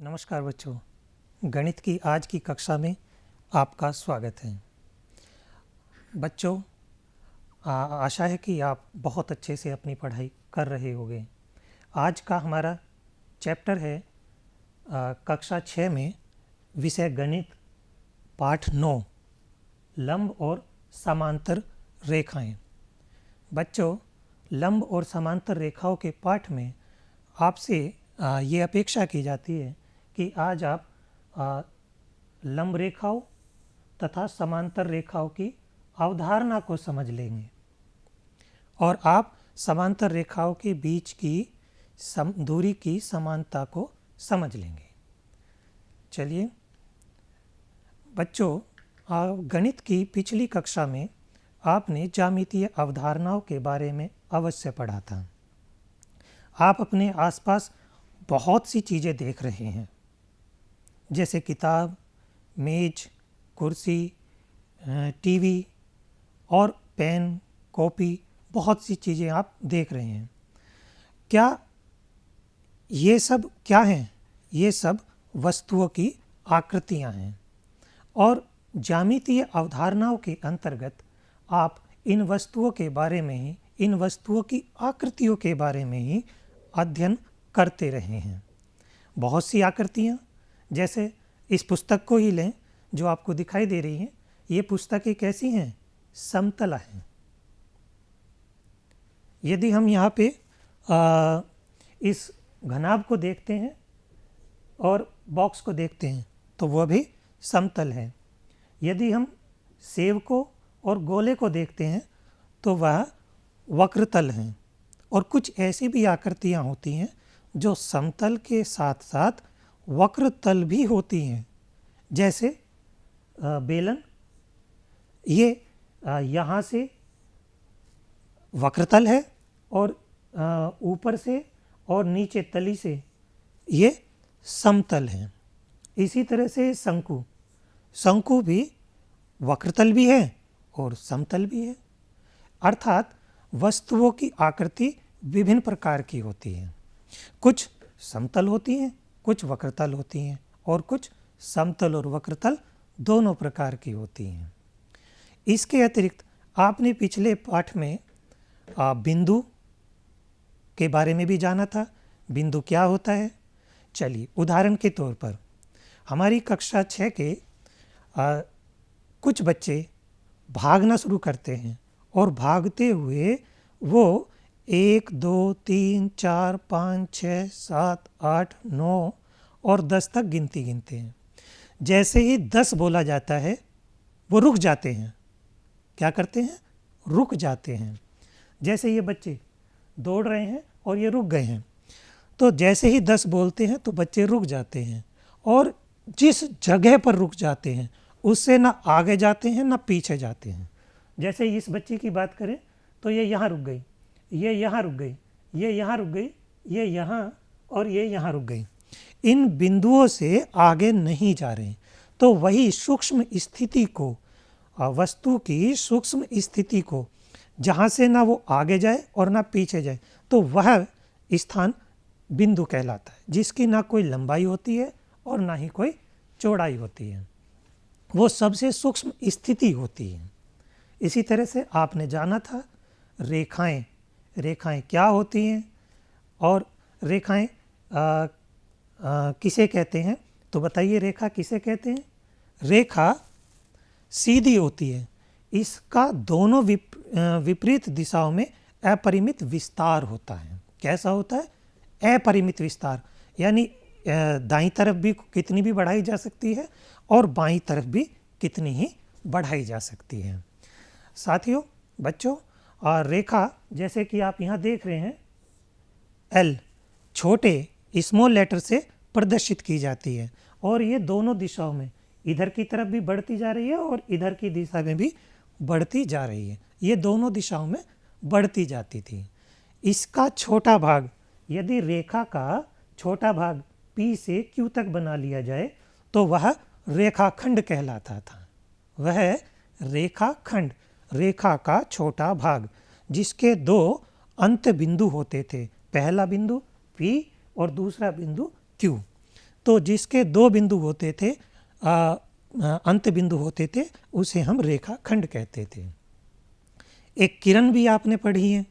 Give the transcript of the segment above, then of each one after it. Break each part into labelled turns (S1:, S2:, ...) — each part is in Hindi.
S1: नमस्कार बच्चों, गणित की आज की कक्षा में आपका स्वागत है। बच्चों, आशा है कि आप बहुत अच्छे से अपनी पढ़ाई कर रहे होंगे। आज का हमारा चैप्टर है कक्षा 6 में विषय गणित पाठ 9 लंब और समांतर रेखाएं। बच्चों, लंब और समांतर रेखाओं के पाठ में आपसे ये अपेक्षा की जाती है कि आज आप लंब रेखाओं तथा समांतर रेखाओं की अवधारणा को समझ लेंगे और आप समांतर रेखाओं के बीच की दूरी की समानता को समझ लेंगे। चलिए बच्चों, गणित की पिछली कक्षा में आपने ज्यामितीय अवधारणाओं के बारे में अवश्य पढ़ा था। आप अपने आसपास बहुत सी चीज़ें देख रहे हैं, जैसे किताब, मेज, कुर्सी, टीवी और पेन, कॉपी, बहुत सी चीज़ें आप देख रहे हैं। क्या ये सब क्या हैं? ये सब वस्तुओं की आकृतियां हैं और ज्यामितीय अवधारणाओं के अंतर्गत आप इन वस्तुओं के बारे में ही, इन वस्तुओं की आकृतियों के बारे में ही अध्ययन करते रहे हैं। बहुत सी आकृतियां, जैसे इस पुस्तक को ही लें जो आपको दिखाई दे रही है। ये पुस्तकें कैसी हैं? समतल हैं। यदि हम यहाँ पे इस घनाभ को देखते हैं और बॉक्स को देखते हैं तो वह भी समतल है। यदि हम सेब को और गोले को देखते हैं तो वह वक्रतल हैं। और कुछ ऐसी भी आकृतियाँ होती हैं जो समतल के साथ साथ वक्रतल भी होती हैं, जैसे बेलन। ये यहाँ से वक्रतल है और ऊपर से और नीचे तली से ये समतल हैं। इसी तरह से शंकु, शंकु भी वक्रतल भी है और समतल भी है। अर्थात वस्तुओं की आकृति विभिन्न प्रकार की होती है। कुछ समतल होती हैं, कुछ वक्रतल होती हैं और कुछ समतल और वक्रतल दोनों प्रकार की होती हैं। इसके अतिरिक्त आपने पिछले पाठ में बिंदु के बारे में भी जाना था। बिंदु क्या होता है? चलिए, उदाहरण के तौर पर हमारी कक्षा 6 के कुछ बच्चे भागना शुरू करते हैं और भागते हुए वो 1, 2, 3, 4, 5, 6, 7, 8, 9 और 10 तक गिनती गिनते हैं। जैसे ही 10 बोला जाता है वो रुक जाते हैं। क्या करते हैं? रुक जाते हैं। जैसे ये बच्चे दौड़ रहे हैं और ये रुक गए हैं, तो जैसे ही 10 बोलते हैं तो बच्चे रुक जाते हैं और जिस जगह पर रुक जाते हैं उससे ना आगे जाते हैं ना पीछे जाते हैं। जैसे इस बच्ची की बात करें तो ये यहाँ रुक गई, ये यहाँ रुक गई, ये यहाँ रुक गई, ये यहाँ और ये यहाँ रुक गई। इन बिंदुओं से आगे नहीं जा रहे। तो वही सूक्ष्म स्थिति को, वस्तु की सूक्ष्म स्थिति को, जहाँ से ना वो आगे जाए और ना पीछे जाए, तो वह स्थान बिंदु कहलाता है, जिसकी ना कोई लंबाई होती है और ना ही कोई चौड़ाई होती है। वो सबसे सूक्ष्म स्थिति होती है। इसी तरह से आपने जाना था रेखाएं। रेखाएं क्या होती हैं और रेखाएं किसे कहते हैं? तो बताइए, रेखा किसे कहते हैं? रेखा सीधी होती है, इसका दोनों विपरीत दिशाओं में अपरिमित विस्तार होता है। कैसा होता है? अपरिमित विस्तार, यानी दाईं तरफ भी कितनी भी बढ़ाई जा सकती है और बाईं तरफ भी कितनी ही बढ़ाई जा सकती है। साथियों, बच्चों, और रेखा जैसे कि आप यहाँ देख रहे हैं, एल छोटे स्मॉल लेटर से प्रदर्शित की जाती है और ये दोनों दिशाओं में, इधर की तरफ भी बढ़ती जा रही है और इधर की दिशा में भी बढ़ती जा रही है। ये दोनों दिशाओं में बढ़ती जाती थी। इसका छोटा भाग, यदि रेखा का छोटा भाग P से Q तक बना लिया जाए तो वह रेखाखंड कहलाता था। वह रेखाखंड, रेखा का छोटा भाग, जिसके दो अंत बिंदु होते थे। पहला बिंदु P और दूसरा बिंदु Q। तो जिसके दो बिंदु होते थे, अंत बिंदु होते थे, उसे हम रेखाखंड कहते थे। एक किरण भी आपने पढ़ी है।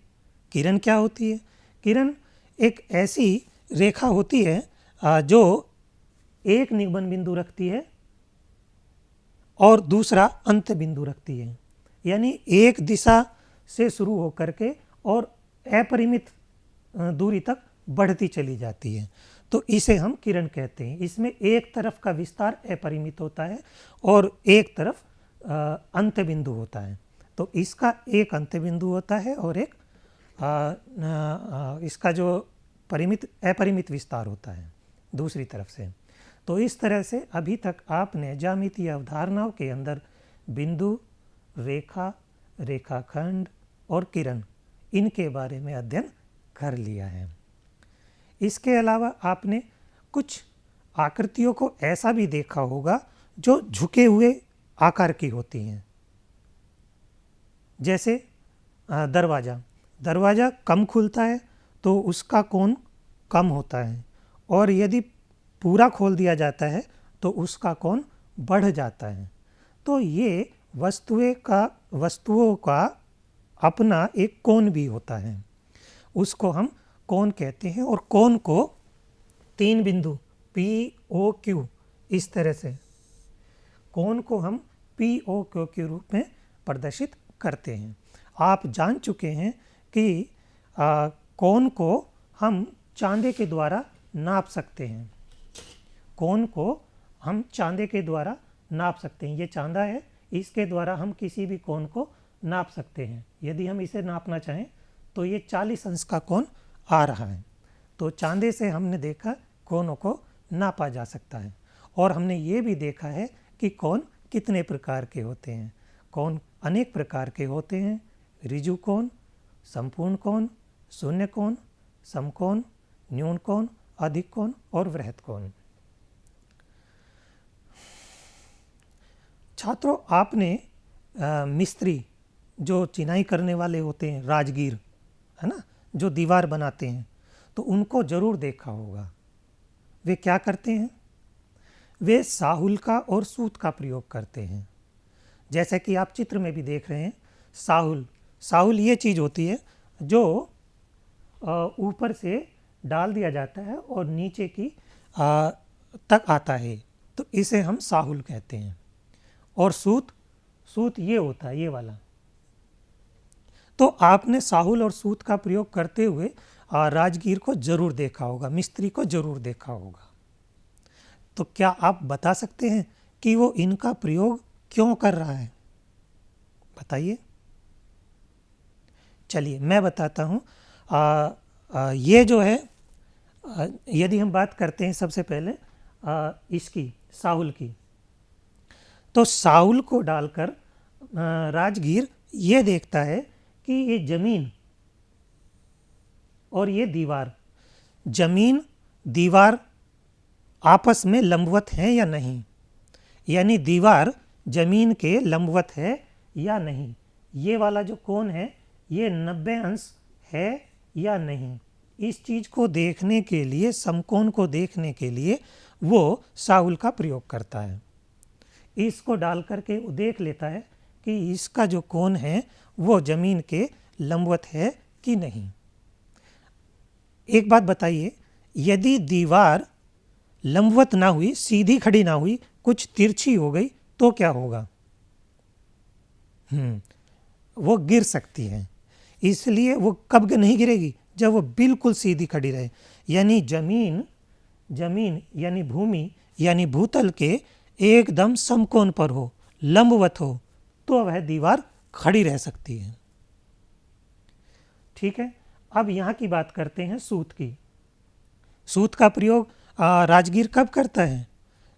S1: किरण क्या होती है? किरण एक ऐसी रेखा होती है जो एक निगमन बिंदु रखती है और दूसरा अंत बिंदु रखती है, यानी एक दिशा से शुरू होकर के और अपरिमित दूरी तक बढ़ती चली जाती है, तो इसे हम किरण कहते हैं। इसमें एक तरफ का विस्तार अपरिमित होता है और एक तरफ अंत बिंदु होता है। तो इसका एक अंत बिंदु होता है और एक इसका जो अपरिमित विस्तार होता है दूसरी तरफ से। तो इस तरह से अभी तक आपने ज्यामितीय अवधारणाओं के अंदर बिंदु, रेखा, रेखाखंड और किरण, इनके बारे में अध्ययन कर लिया है। इसके अलावा आपने कुछ आकृतियों को ऐसा भी देखा होगा जो झुके हुए आकार की होती हैं, जैसे दरवाज़ा कम खुलता है तो उसका कोण कम होता है, और यदि पूरा खोल दिया जाता है तो उसका कोण बढ़ जाता है। तो ये वस्तुओं का अपना एक कोण भी होता है, उसको हम कोण कहते हैं। और कोण को तीन बिंदु POQ, इस तरह से कोण को हम POQ के रूप में प्रदर्शित करते हैं। आप जान चुके हैं कि कोण को हम चांदे के द्वारा नाप सकते हैं। कोण को हम चांदे के द्वारा नाप सकते हैं। ये चांदा है, इसके द्वारा हम किसी भी कोण को नाप सकते हैं। यदि हम इसे नापना चाहें तो ये 40 अंश का कोण आ रहा है। तो चांदे से हमने देखा कोणों को नापा जा सकता है। और हमने ये भी देखा है कि कोण कितने प्रकार के होते हैं। कोण अनेक प्रकार के होते हैं: ऋजु कोण, संपूर्ण कोण, शून्य कोण, समकोण, न्यून कोण, अधिक कोण और वृहत कोण। छात्रों, आपने मिस्त्री जो चिनाई करने वाले होते हैं, राजगीर, है ना, जो दीवार बनाते हैं, तो उनको जरूर देखा होगा। वे क्या करते हैं? वे साहुल का और सूत का प्रयोग करते हैं। जैसे कि आप चित्र में भी देख रहे हैं, साहुल ये चीज़ होती है जो ऊपर से डाल दिया जाता है और नीचे की तक आता है, तो इसे हम साहुल कहते हैं। और सूत ये होता है, ये वाला। तो आपने साहुल और सूत का प्रयोग करते हुए राजगीर को जरूर देखा होगा, मिस्त्री को जरूर देखा होगा। तो क्या आप बता सकते हैं कि वो इनका प्रयोग क्यों कर रहा है? बताइए। चलिए मैं बताता हूँ। ये जो है, यदि हम बात करते हैं सबसे पहले इसकी साहुल की, तो साहुल को डालकर राजगीर ये देखता है कि ये जमीन और ये दीवार, जमीन दीवार आपस में लंबवत है या नहीं, यानी दीवार जमीन के लंबवत है या नहीं। ये वाला जो कोण है ये 90 अंश है या नहीं, इस चीज़ को देखने के लिए, समकोण को देखने के लिए वो साहुल का प्रयोग करता है। इसको डाल करके वो देख लेता है कि इसका जो कोण है वो जमीन के लंबवत है कि नहीं। एक बात बताइए, यदि दीवार लंबवत ना हुई, सीधी खड़ी ना हुई, कुछ तिरछी हो गई, तो क्या होगा? वो गिर सकती है। इसलिए वो कब नहीं गिरेगी? जब वो बिल्कुल सीधी खड़ी रहे, यानी जमीन यानी भूमि यानी भूतल के एकदम समकोण पर हो, लंबवत हो, तो वह दीवार खड़ी रह सकती है। ठीक है। अब यहाँ की बात करते हैं सूत की। सूत का प्रयोग राजगीर कब करता है?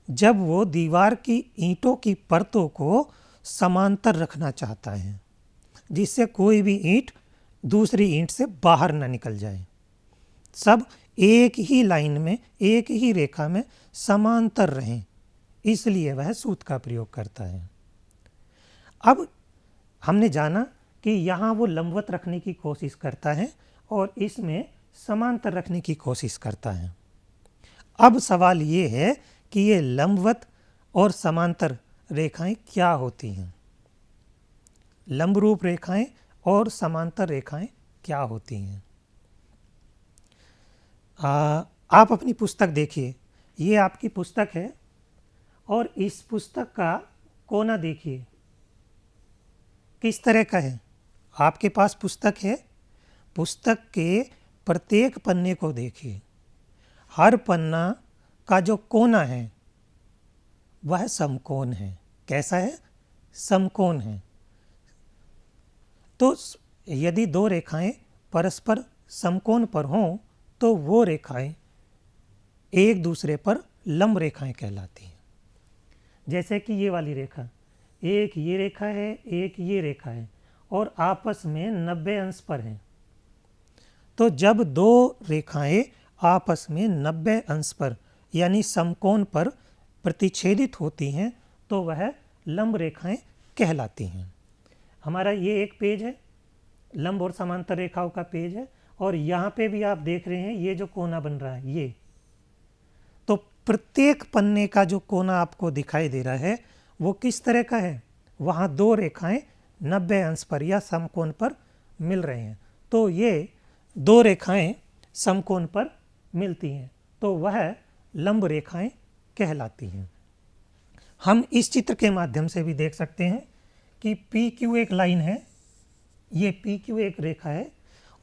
S1: जब वो दीवार की ईंटों की परतों को समांतर रखना चाहता है, जिससे कोई भी ईंट दूसरी ईंट से बाहर न निकल जाए, सब एक ही लाइन में, एक ही रेखा में समांतर रहें, इसलिए वह सूत का प्रयोग करता है। अब हमने जाना कि यहाँ वो लंबवत रखने की कोशिश करता है और इसमें समांतर रखने की कोशिश करता है। अब सवाल ये है कि ये लंबवत और समांतर रेखाएं क्या होती हैं। लंब रूप रेखाएं और समांतर रेखाएं क्या होती हैं। आप अपनी पुस्तक देखिए, ये आपकी पुस्तक है और इस पुस्तक का कोना देखिए किस तरह का है। आपके पास पुस्तक है, पुस्तक के प्रत्येक पन्ने को देखिए, हर पन्ना का जो कोना है वह समकोण है। कैसा है? समकोण है। तो यदि दो रेखाएं परस्पर समकोण पर हों तो वो रेखाएं एक दूसरे पर लंब रेखाएं कहलाती हैं। जैसे कि ये वाली रेखा, एक ये रेखा है, एक ये रेखा है और आपस में 90 अंश पर हैं। तो जब दो रेखाएं आपस में 90 अंश पर यानी समकोण पर प्रतिच्छेदित होती हैं तो वह लंब रेखाएं कहलाती हैं। हमारा ये एक पेज है, लंब और समांतर रेखाओं का पेज है, और यहाँ पे भी आप देख रहे हैं ये जो कोना बन रहा है ये, तो प्रत्येक पन्ने का जो कोना आपको दिखाई दे रहा है वो किस तरह का है? वहाँ दो रेखाएं 90 अंश पर या समकोण पर मिल रहे हैं। तो ये दो रेखाएं समकोण पर मिलती हैं तो वह लंब रेखाएं कहलाती हैं। हम इस चित्र के माध्यम से भी देख सकते हैं कि पी क्यू एक लाइन है, ये पी क्यू एक रेखा है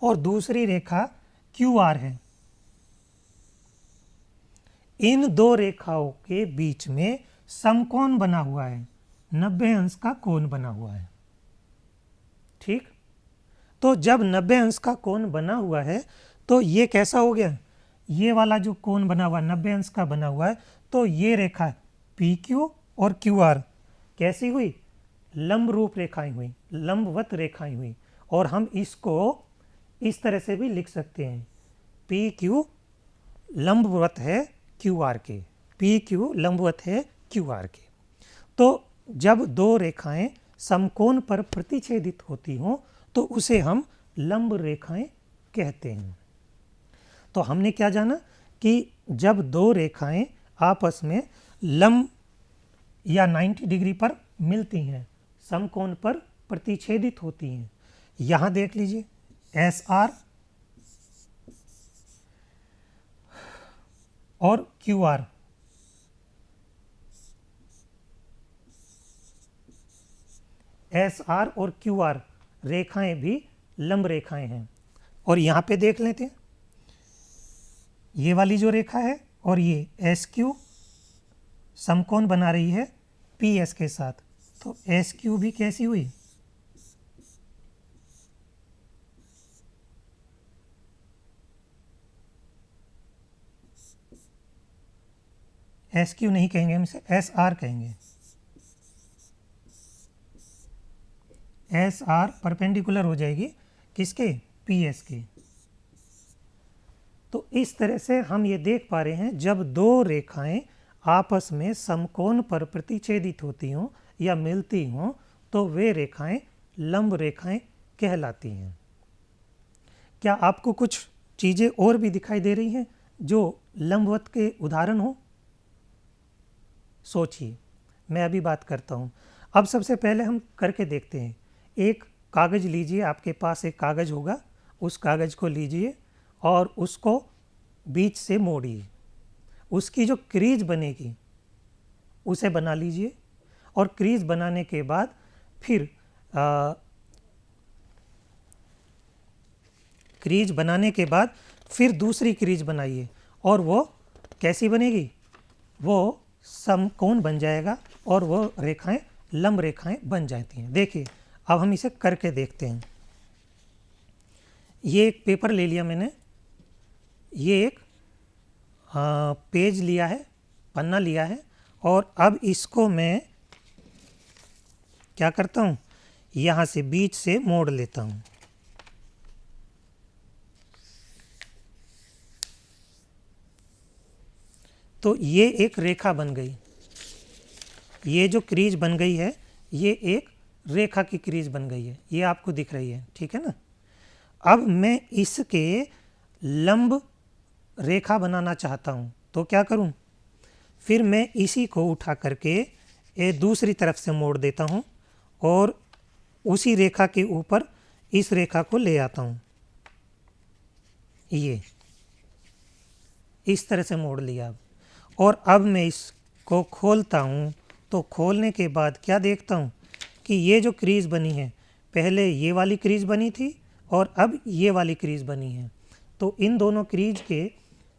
S1: और दूसरी रेखा क्यू आर है। इन दो रेखाओं के बीच में समकोण बना हुआ है, 90 अंश का कोण बना हुआ है। ठीक, तो जब 90 अंश का कोण बना हुआ है तो ये कैसा हो गया? ये वाला जो कोण बना हुआ है 90 अंश का बना हुआ है, तो ये रेखा पी क्यू और क्यू आर कैसी हुई? लंब रूप रेखाएं हुई, लंबवत रेखाएं हुई। और हम इसको इस तरह से भी लिख सकते हैं, पी क्यू लंबवत है क्यू आर के, पी क्यू लंबवत है क्यू आर के। तो जब दो रेखाएं समकोण पर प्रतिच्छेदित होती हों तो उसे हम लंब रेखाएं कहते हैं। तो हमने क्या जाना कि जब दो रेखाएं आपस में लंब या 90 डिग्री पर मिलती हैं, समकोण पर प्रतिच्छेदित होती हैं। यहाँ देख लीजिए एस आर और क्यू आर, एस आर और क्यू आर रेखाएं भी लंब रेखाएं हैं। और यहाँ पे देख लेते हैं, ये वाली जो रेखा है और ये एस क्यू समकोण बना रही है पी एस के साथ, तो एस क्यू भी कैसी हुई? एस क्यू नहीं कहेंगे, हम इसे एस आर कहेंगे। एस आर परपेंडिकुलर हो जाएगी किसके? पी एस के। तो इस तरह से हम ये देख पा रहे हैं जब दो रेखाएं आपस में समकोण पर प्रतिच्छेदित होती हों या मिलती हों तो वे रेखाएं लंब रेखाएं कहलाती हैं। क्या आपको कुछ चीज़ें और भी दिखाई दे रही हैं जो लंबवत के उदाहरण हो? सोचिए, मैं अभी बात करता हूँ। अब सबसे पहले हम करके देखते हैं। एक कागज़ लीजिए, आपके पास एक कागज़ होगा, उस कागज़ को लीजिए और उसको बीच से मोड़िए, उसकी जो क्रीज बनेगी उसे बना लीजिए और क्रीज बनाने के बाद फिर क्रीज बनाने के बाद फिर दूसरी क्रीज बनाइए और वो कैसी बनेगी? वो समकोण बन जाएगा और वो रेखाएं लंब रेखाएं बन जाती हैं। देखिए अब हम इसे करके देखते हैं। ये एक पेपर ले लिया मैंने, ये एक पेज लिया है, पन्ना लिया है, और अब इसको मैं क्या करता हूँ, यहाँ से बीच से मोड़ लेता हूँ। तो ये एक रेखा बन गई, ये जो क्रीज बन गई है ये एक रेखा की क्रीज बन गई है, ये आपको दिख रही है, ठीक है ना। अब मैं इसके लंब रेखा बनाना चाहता हूँ, तो क्या करूं, फिर मैं इसी को उठा करके ये दूसरी तरफ से मोड़ देता हूं और उसी रेखा के ऊपर इस रेखा को ले आता हूं। ये इस तरह से मोड़ लिया। और अब मैं इसको खोलता हूं, तो खोलने के बाद क्या देखता हूं कि ये जो क्रीज बनी है, पहले ये वाली क्रीज बनी थी और अब ये वाली क्रीज बनी है। तो इन दोनों क्रीज के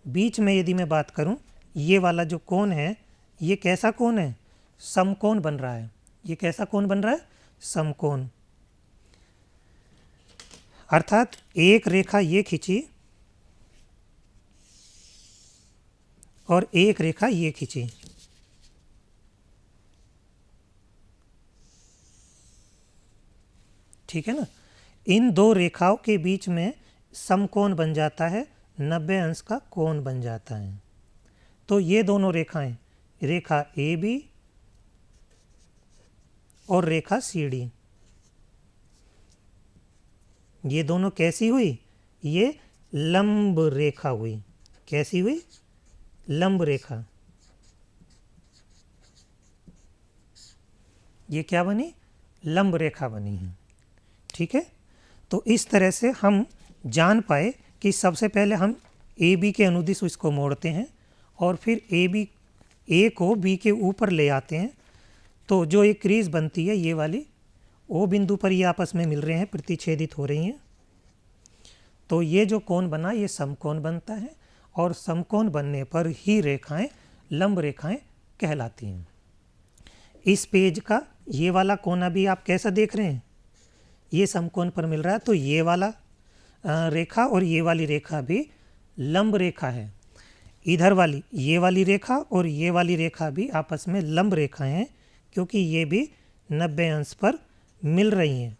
S1: बीच में यदि मैं बात करूं, ये वाला जो कोण है, ये कैसा कोण है, समकोण बन रहा है। ये कैसा कोण बन रहा है, समकोण। अर्थात एक रेखा ये खींची और एक रेखा ये खींची, ठीक है ना। इन दो रेखाओं के बीच में समकोण बन जाता है, 90 अंश का कोण बन जाता है। तो ये दोनों रेखाएं, रेखा ए बी और रेखा सी डी, ये दोनों कैसी हुई, ये लंब रेखा हुई। कैसी हुई, लंब रेखा। ये क्या बनी, लंब रेखा बनी है, ठीक है। तो इस तरह से हम जान पाए कि सबसे पहले हम ए बी के अनुदिश इसको मोड़ते हैं और फिर ए को बी के ऊपर ले आते हैं। तो जो एक क्रीज बनती है ये वाली, ओ बिंदु पर ये आपस में मिल रहे हैं, प्रतिच्छेदित हो रही हैं। तो ये जो कोण बना ये समकोण बनता है और समकोण बनने पर ही रेखाएं लंब रेखाएं कहलाती हैं। इस पेज का ये वाला कोना भी आप कैसा देख रहे हैं, ये समकोण पर मिल रहा है। तो ये वाला रेखा और ये वाली रेखा भी लंब रेखा है। इधर वाली ये वाली रेखा और ये वाली रेखा भी आपस में लंब रेखाएं हैं, क्योंकि ये भी 90 अंश पर मिल रही हैं।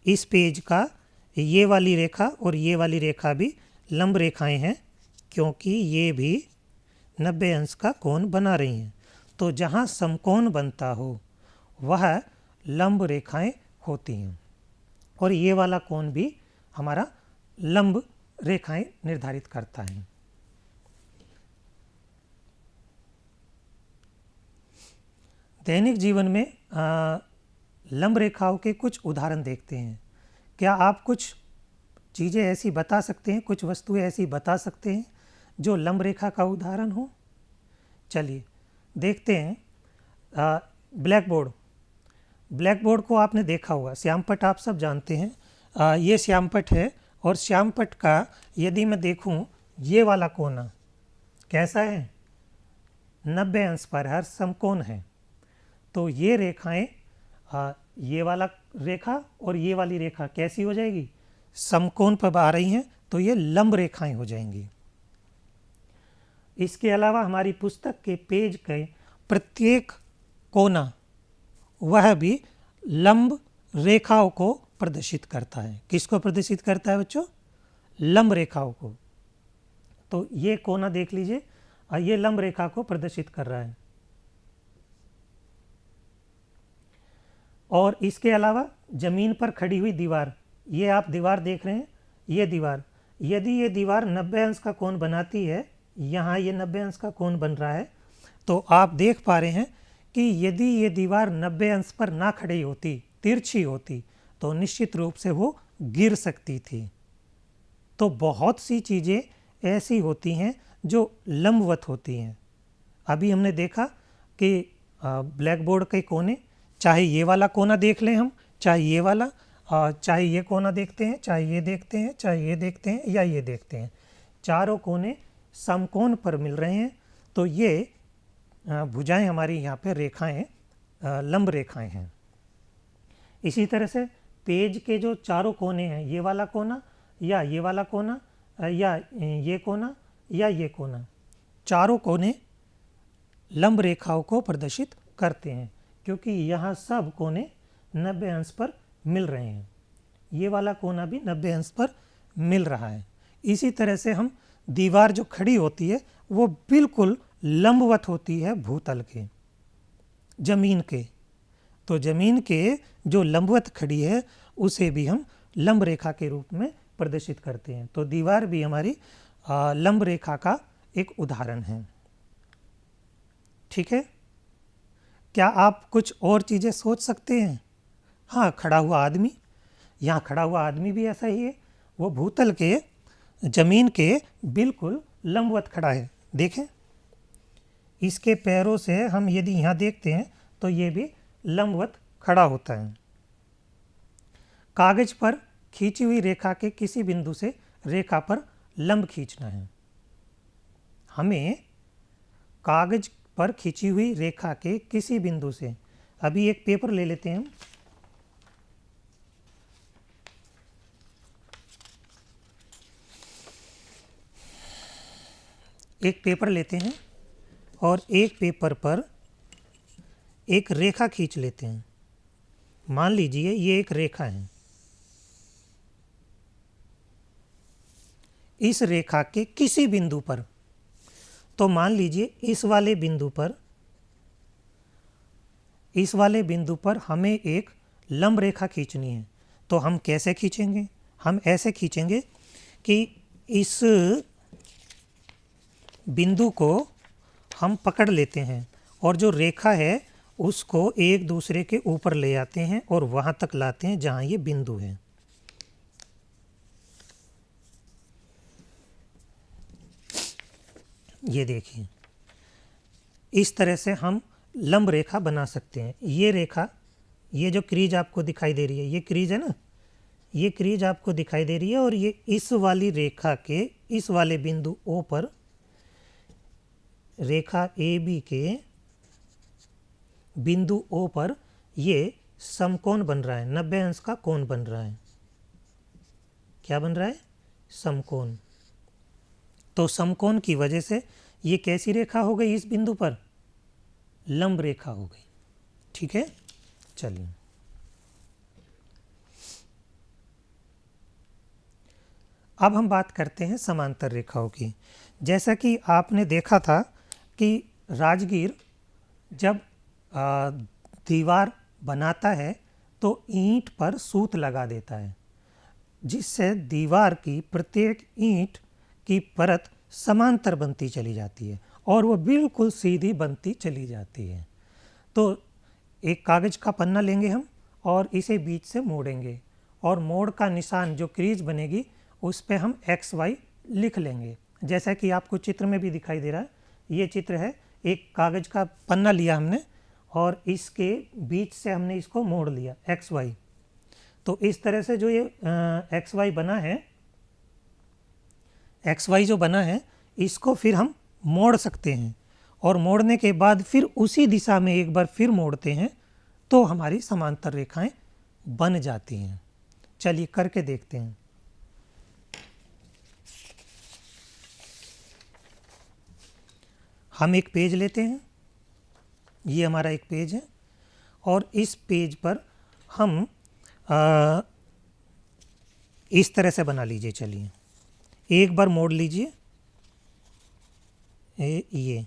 S1: इस पेज का ये वाली रेखा और ये वाली रेखा भी लंब रेखाएं हैं, क्योंकि ये भी 90 अंश का कोण बना रही हैं। तो जहाँ समकोण बनता हो वह लंब रेखाएं होती हैं और ये वाला कोण भी हमारा लंब रेखाएं निर्धारित करता है। दैनिक जीवन में लंब रेखाओं के कुछ उदाहरण देखते हैं। क्या आप कुछ चीज़ें ऐसी बता सकते हैं, कुछ वस्तुएं ऐसी बता सकते हैं जो लंब रेखा का उदाहरण हो? चलिए देखते हैं। ब्लैक बोर्ड, ब्लैक बोर्ड को आपने देखा होगा, श्यामपट्ट आप सब जानते हैं। ये श्यामपट्ट है और श्यामपट्ट का यदि मैं देखूं, ये वाला कोना कैसा है, 90 अंश पर हर समकोण है। तो ये रेखाएं, ये वाला रेखा और ये वाली रेखा कैसी हो जाएगी, समकोण पर आ रही हैं, तो ये लंब रेखाएं हो जाएंगी। इसके अलावा हमारी पुस्तक के पेज के प्रत्येक कोना वह भी लंब रेखाओं को प्रदर्शित करता है। किसको प्रदर्शित करता है बच्चों, लंब रेखाओं को। तो ये कोना देख लीजिए, ये लंब रेखा को प्रदर्शित कर रहा है। और इसके अलावा जमीन पर खड़ी हुई दीवार, ये आप दीवार देख रहे हैं, ये दीवार, यदि ये दीवार 90 अंश का कोण बनाती है, यहाँ ये 90 अंश का कोण बन रहा है, तो आप देख पा रहे हैं कि यदि ये दीवार 90 अंश पर ना खड़ी होती, तिरछी होती, तो निश्चित रूप से वो गिर सकती थी। तो बहुत सी चीज़ें ऐसी होती हैं जो लंबवत होती हैं। अभी हमने देखा कि ब्लैक बोर्ड के कोने, चाहे ये वाला कोना देख लें हम, चाहे ये वाला, चाहे ये कोना देखते हैं, चाहे ये देखते हैं, चाहे ये देखते हैं या ये देखते हैं, चारों कोने समकोण पर मिल रहे हैं। तो ये भुजाएं हमारी यहाँ पे रेखाएं लंब रेखाएं हैं। इसी तरह से पेज के जो चारों कोने हैं, ये वाला कोना या ये वाला कोना या ये कोना या ये कोना, चारों कोने लंब रेखाओं को प्रदर्शित करते हैं, क्योंकि यहाँ सब कोने 90 अंश पर मिल रहे हैं। ये वाला कोना भी 90 अंश पर मिल रहा है। इसी तरह से हम दीवार जो खड़ी होती है वो बिल्कुल लंबवत होती है भूतल के, जमीन के। तो जमीन के जो लंबवत खड़ी है उसे भी हम लंब रेखा के रूप में प्रदर्शित करते हैं। तो दीवार भी हमारी लंब रेखा का एक उदाहरण है। ठीक है। क्या आप कुछ और चीज़ें सोच सकते हैं? हाँ, खड़ा हुआ आदमी, यहाँ खड़ा हुआ आदमी भी ऐसा ही है, वो भूतल के जमीन के बिल्कुल लंबवत खड़ा है। देखें, इसके पैरों से हम यदि यहाँ देखते हैं तो ये भी लंबवत खड़ा होता है। कागज पर खींची हुई रेखा के किसी बिंदु से रेखा पर लंब खींचना है। हमें कागज पर खींची हुई रेखा के किसी बिंदु से, अभी एक पेपर ले लेते हैं, एक पेपर लेते हैं और एक पेपर पर एक रेखा खींच लेते हैं। मान लीजिए ये एक रेखा है। इस रेखा के किसी बिंदु पर, तो मान लीजिए इस वाले बिंदु पर हमें एक लंब रेखा खींचनी है। तो हम कैसे खींचेंगे? हम ऐसे खींचेंगे कि इस बिंदु को हम पकड़ लेते हैं और जो रेखा है उसको एक दूसरे के ऊपर ले आते हैं और वहाँ तक लाते हैं जहाँ ये बिंदु है। ये देखिए, इस तरह से हम लंब रेखा बना सकते हैं। ये रेखा, ये जो क्रीज आपको दिखाई दे रही है, ये क्रीज है ना, ये क्रीज आपको दिखाई दे रही है और ये इस वाली रेखा के इस वाले बिंदु O पर, रेखा AB के बिंदु O पर ये समकोण बन रहा है, 90 अंश का कोण बन रहा है। क्या बन रहा है? समकोण। तो समकोण की वजह से ये कैसी रेखा हो गई? इस बिंदु पर लंब रेखा हो गई। ठीक है, चलिए अब हम बात करते हैं समांतर रेखाओं की। जैसा कि आपने देखा था कि राजगीर जब दीवार बनाता है तो ईंट पर सूत लगा देता है, जिससे दीवार की प्रत्येक ईंट की परत समांतर बनती चली जाती है और वो बिल्कुल सीधी बनती चली जाती है। तो एक कागज का पन्ना लेंगे हम और इसे बीच से मोड़ेंगे और मोड़ का निशान जो क्रीज बनेगी उस पे हम XY लिख लेंगे, जैसा कि आपको चित्र में भी दिखाई दे रहा है। ये चित्र है, एक कागज का पन्ना लिया हमने और इसके बीच से हमने इसको मोड़ लिया XY। तो इस तरह से जो ये XY बना है, XY जो बना है, इसको फिर हम मोड़ सकते हैं और मोड़ने के बाद फिर उसी दिशा में एक बार फिर मोड़ते हैं तो हमारी समांतर रेखाएं बन जाती हैं। चलिए करके देखते हैं। हम एक पेज लेते हैं, ये हमारा एक पेज है और इस पेज पर हम इस तरह से बना लीजिए। चलिए एक बार मोड़ लीजिए, ये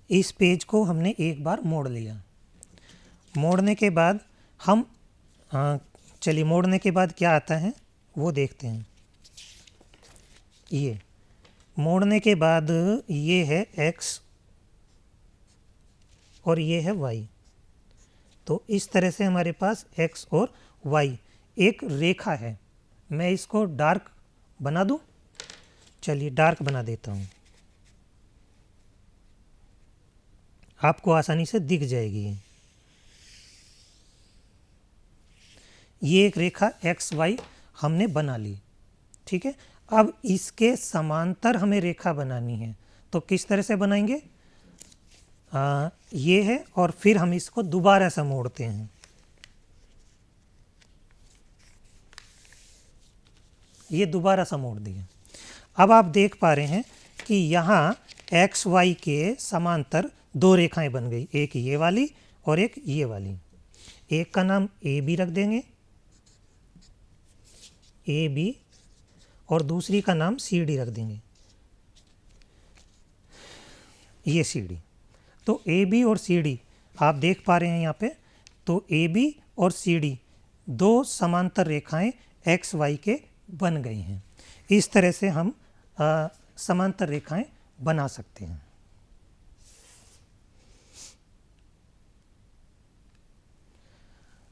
S1: इस पेज को हमने एक बार मोड़ लिया। मोड़ने के बाद हम चलिए मोड़ने के बाद क्या आता है वो देखते हैं। ये मोड़ने के बाद ये है X और ये है Y। तो इस तरह से हमारे पास X और Y एक रेखा है। मैं इसको डार्क बना दूं? चलिए डार्क बना देता हूं, आपको आसानी से दिख जाएगी। ये एक रेखा XY हमने बना ली। ठीक है, अब इसके समांतर हमें रेखा बनानी है, तो किस तरह से बनाएंगे? ये है और फिर हम इसको दोबारा से मोड़ते हैं। ये दोबारा से मोड़ दिया। अब आप देख पा रहे हैं कि यहाँ XY के समांतर दो रेखाएं बन गई, एक ये वाली और एक ये वाली। एक का नाम AB रख देंगे, AB, और दूसरी का नाम CD रख देंगे, ये CD। तो AB और CD आप देख पा रहे हैं यहाँ पे। तो AB और CD दो समांतर रेखाएं XY के बन गई हैं। इस तरह से हम समांतर रेखाएं बना सकते हैं।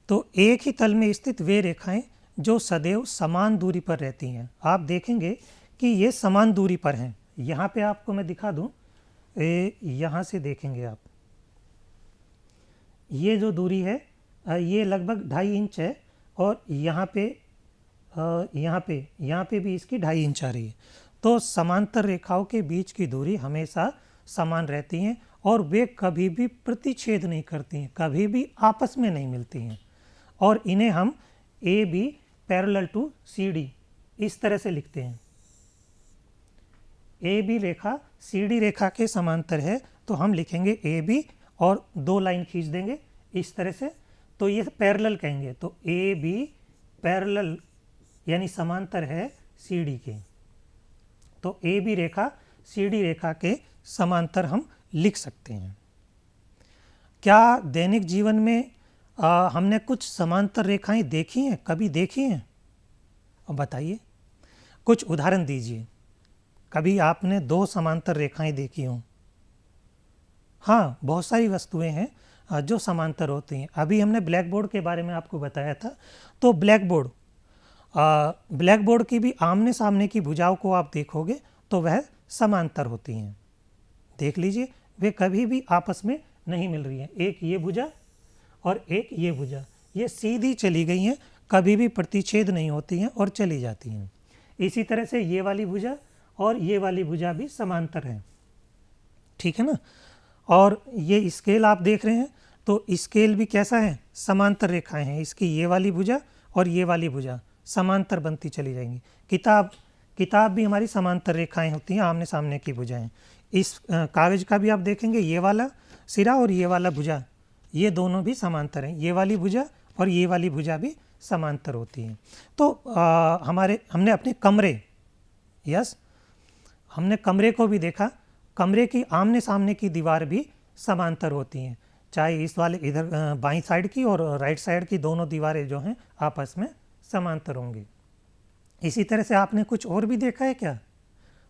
S1: तो एक ही तल में स्थित वे रेखाएं जो सदैव समान दूरी पर रहती हैं। आप देखेंगे कि ये समान दूरी पर हैं। यहाँ पे आपको मैं दिखा दूँ, यहाँ से देखेंगे आप, ये जो दूरी है ये लगभग 2.5 इंच है और यहाँ पे भी इसकी 2.5 इंच आ रही है। तो समांतर रेखाओं के बीच की दूरी हमेशा समान रहती हैं और वे कभी भी प्रतिच्छेद नहीं करती हैं, कभी भी आपस में नहीं मिलती हैं। और इन्हें हम A B parallel to C D इस तरह से लिखते हैं। A B Rekha C D रेखा के समांतर है, तो हम लिखेंगे ए बी और 2 लाइन खींच देंगे इस तरह से, तो ये पैरेलल कहेंगे। तो ए बी पैरेलल यानी समांतर है सी डी के। तो A B Rekha C D रेखा के समांतर हम लिख सकते हैं। क्या दैनिक जीवन में हमने कुछ समांतर रेखाएं देखी हैं, कभी देखी हैं? अब बताइए, कुछ उदाहरण दीजिए। कभी आपने 2 समांतर रेखाएं देखी हों? हाँ, बहुत सारी वस्तुएं हैं जो समांतर होती हैं। अभी हमने ब्लैक बोर्ड के बारे में आपको बताया था। तो ब्लैक बोर्ड की भी आमने सामने की भुजाओं को आप देखोगे तो वह समांतर होती हैं। देख लीजिए, वे कभी भी आपस में नहीं मिल रही हैं। एक ये भुजा और एक ये भुजा, ये सीधी चली गई हैं, कभी भी प्रतिच्छेद नहीं होती हैं और चली जाती हैं। इसी तरह से ये वाली भुजा और ये वाली भुजा भी समांतर हैं, ठीक है ना। और ये स्केल आप देख रहे हैं, तो स्केल भी कैसा है? समांतर रेखाएं हैं। इसकी ये वाली भुजा और ये वाली भुजा समांतर बनती चली जाएंगी। किताब भी हमारी समांतर रेखाएं होती हैं, आमने सामने की भुजाएं। इस कागज़ का भी आप देखेंगे, ये वाला सिरा और ये वाला भुजा, ये दोनों भी समांतर हैं। ये वाली भुजा और ये वाली भुजा भी समांतर होती हैं। तो हमने अपने हमने कमरे को भी देखा। कमरे की आमने सामने की दीवार भी समांतर होती हैं, चाहे इस वाले इधर बाईं साइड की और राइट साइड की दोनों दीवारें जो हैं आपस में समांतर होंगी। इसी तरह से आपने कुछ और भी देखा है क्या?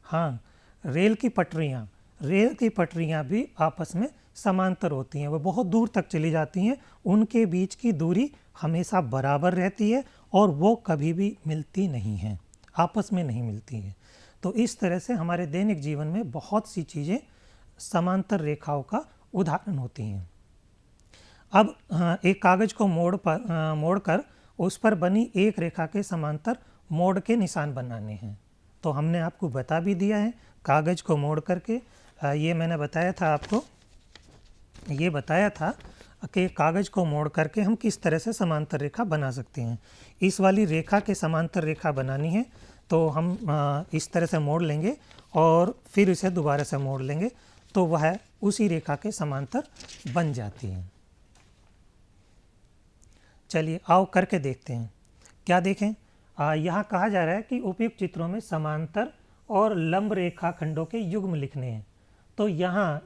S1: हाँ, रेल की पटरियाँ भी आपस में समांतर होती हैं। वो बहुत दूर तक चली जाती हैं, उनके बीच की दूरी हमेशा बराबर रहती है और वो कभी भी मिलती नहीं हैं, आपस में नहीं मिलती हैं। तो इस तरह से हमारे दैनिक जीवन में बहुत सी चीज़ें समांतर रेखाओं का उदाहरण होती हैं। अब एक कागज़ को मोड़कर उस पर बनी एक रेखा के समांतर मोड़ के निशान बनाने हैं। तो हमने आपको बता भी दिया है, कागज़ को मोड़ करके ये मैंने बताया था आपको, ये बताया था कि कागज़ को मोड़ करके हम किस तरह से समांतर रेखा बना सकते हैं। इस वाली रेखा के समांतर रेखा बनानी है तो हम इस तरह से मोड़ लेंगे और फिर इसे दोबारा से मोड़ लेंगे, तो वह उसी रेखा के समांतर बन जाती है। चलिए आओ करके देखते हैं। क्या देखें? यहाँ कहा जा रहा है कि उपयुक्त चित्रों में समांतर और लंब रेखा खंडों के युग्म लिखने हैं। तो यहाँ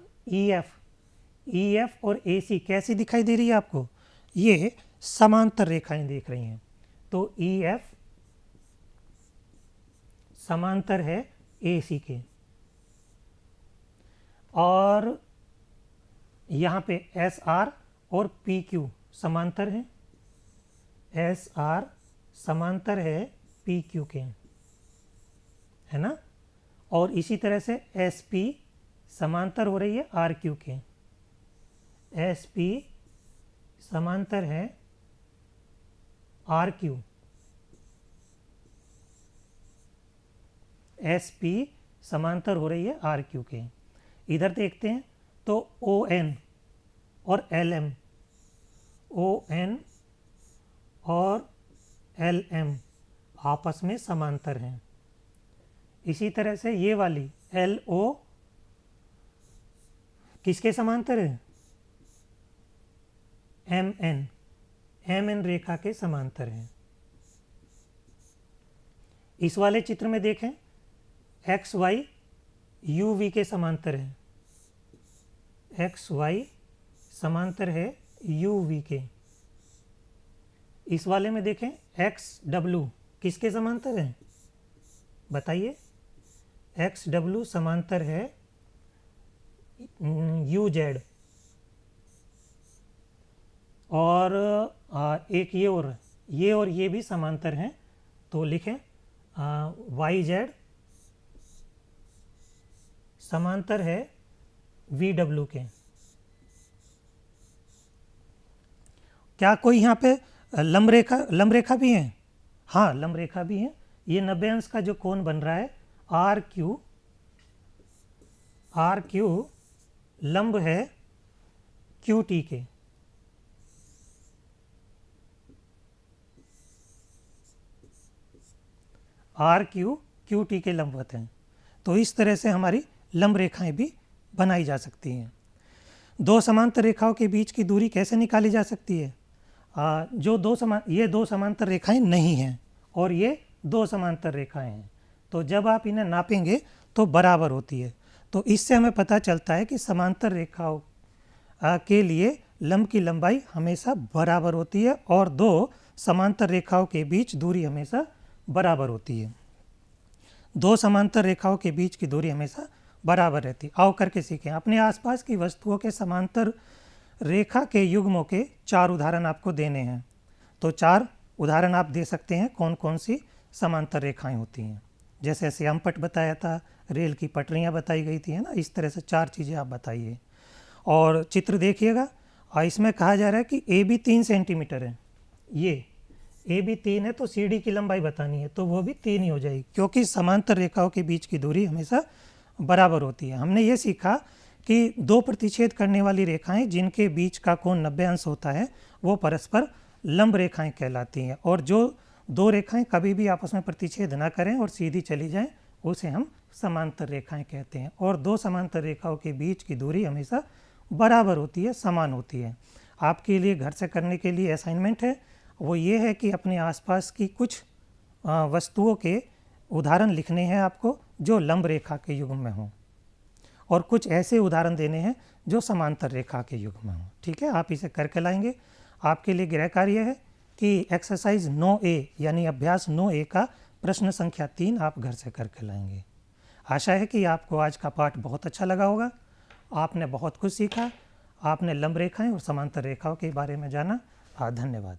S1: EF और AC कैसी दिखाई दे रही है आपको? ये समांतर रेखाएं दिख रही हैं। तो EF समांतर है AC के, और यहाँ पे SR और PQ समांतर हैं। SR समांतर है PQ के, है ना। और इसी तरह से SP समांतर हो रही है RQ के। SP समांतर है RQ। SP समांतर हो रही है RQ के। इधर देखते हैं तो ON और LM, ON और LM आपस में समांतर हैं। इसी तरह से ये वाली LO किसके समांतर है? MN रेखा के समांतर है। इस वाले चित्र में देखें, XY UV के समांतर है। XY समांतर है UV के। इस वाले में देखें XW किसके समांतर है? बताइए, एक्स डब्ल्यू समांतर है यू जेड, और एक ये और ये भी समांतर हैं, तो लिखें वाई जेड समांतर है वी डब्ल्यू के। क्या कोई यहाँ पे लंब रेखा भी है? हाँ, लंब रेखा भी है। ये 90 अंश का जो कोण बन रहा है आर क्यू लंब है क्यू टी के। आर क्यू टी के लंबवत हैं। तो इस तरह से हमारी लंब रेखाएं भी बनाई जा सकती हैं। दो समांतर रेखाओं के बीच की दूरी कैसे निकाली जा सकती है? ये दो समांतर रेखाएं नहीं हैं और ये दो समांतर रेखाएं हैं, तो जब आप इन्हें नापेंगे तो बराबर होती है। तो इससे हमें पता चलता है कि समांतर रेखाओं के लिए लंब की लंबाई हमेशा बराबर होती है और दो समांतर रेखाओं के बीच दूरी हमेशा बराबर होती है। दो समांतर रेखाओं के बीच की दूरी हमेशा बराबर रहती है। आओ करके सीखें। अपने आसपास की वस्तुओं के समांतर रेखा के युग्मों के 4 उदाहरण आपको देने हैं। तो 4 उदाहरण आप दे सकते हैं कौन कौन सी समांतर रेखाएं होती हैं। जैसे श्यामपट्ट बताया था, रेल की पटरियां बताई गई थी, है ना। इस तरह से 4 चीज़ें आप बताइए और चित्र देखिएगा। और इसमें कहा जा रहा है कि ए बी 3 सेंटीमीटर है। ये ए बी 3 है तो सी डी की लंबाई बतानी है, तो वो भी 3 ही हो जाएगी, क्योंकि समांतर रेखाओं के बीच की दूरी हमेशा बराबर होती है। हमने ये सीखा कि दो प्रतिच्छेद करने वाली रेखाएं जिनके बीच का कोण 90 अंश होता है वो परस्पर लंब रेखाएं कहलाती हैं, और जो दो रेखाएं कभी भी आपस में प्रतिच्छेद ना करें और सीधी चली जाएं उसे हम समांतर रेखाएं कहते हैं। और दो समांतर रेखाओं के बीच की दूरी हमेशा बराबर होती है, समान होती है। आपके लिए घर से करने के लिए असाइनमेंट है, वो ये है कि अपने आसपास की कुछ वस्तुओं के उदाहरण लिखने हैं आपको जो लंब रेखा के युग्म में हों, और कुछ ऐसे उदाहरण देने हैं जो समांतर रेखा के युग्म में हों। ठीक है, आप इसे करके लाएंगे। आपके लिए गृह कार्य है कि एक्सरसाइज 9A यानी अभ्यास 9A का प्रश्न संख्या 3 आप घर से करके लाएंगे। आशा है कि आपको आज का पाठ बहुत अच्छा लगा होगा। आपने बहुत कुछ सीखा, आपने लंब रेखाएं और समांतर रेखाओं के बारे में जाना। धन्यवाद।